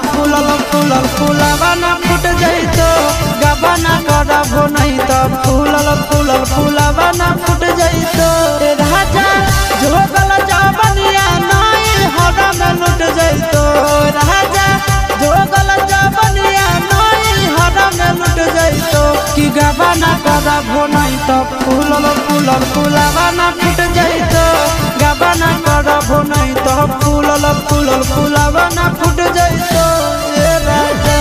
फूलल फूलल फूलावाना फूट जाइतो गबना करबो नहीं तो फूलल फूलल फूलावाना फूट जाइतो राजा जोगल जबनिया नहीं हरा में लुट जाइतो राजा जोगल जबनिया नहीं हरा में लुट जाइतो कि गबना करबो नहीं तो फूलल फूलल फूलावाना फूट जाइतो गबना करबो नहीं तो फूलल फूलल फूलावाना फूट जाइतो ए राजा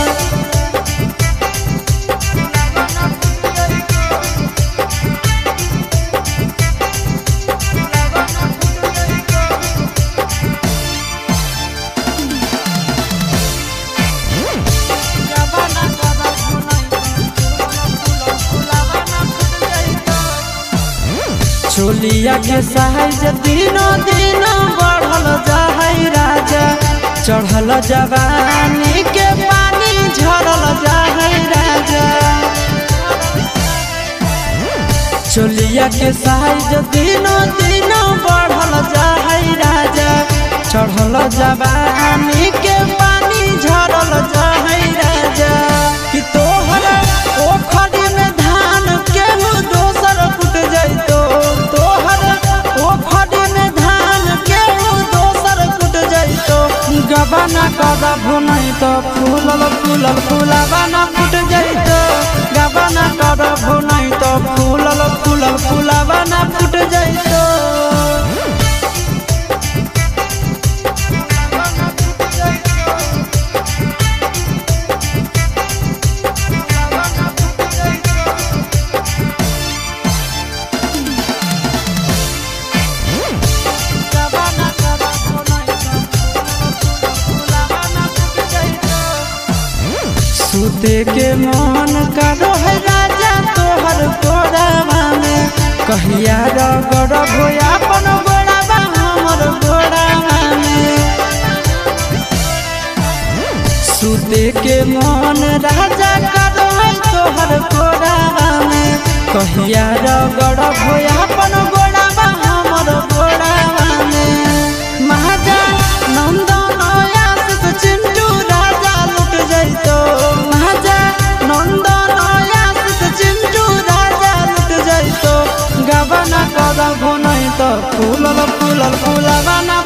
चोलिया के साइज दिनों दिनों बढ़ल जाहै राजा चढ़ल जवानी के पानी झरल जाहै राजा चोलिया के साइज दिनों दिनों बढ़ल जाहै राजा चढ़ल जवानी के पानी झरल जाहै राजा कि तोहरा ओखरी में धान केहू दोसर कुट जाइतो गबना करबो नहीं तो फूलल फूलल फूलावाना फूट जाइतो गबना करबो नहीं तो फूलल फूलल फूलावाना फूट जाइतो सूते के मन करो है राजा तोहर गोड़ावा में कहिया रगड़बो अपन गोड़ावा हमर गोड़ावा में सूते के मन राजा करो है तोहर गोड़ावा में कहिया रगड़बो अपन गोड़ावा हमर गोड़ावा में महाजा नंदन आशिष चिंटू राजा लुट जाइतो गबना करबो नहीं तो फूलल फूलल फूलावाना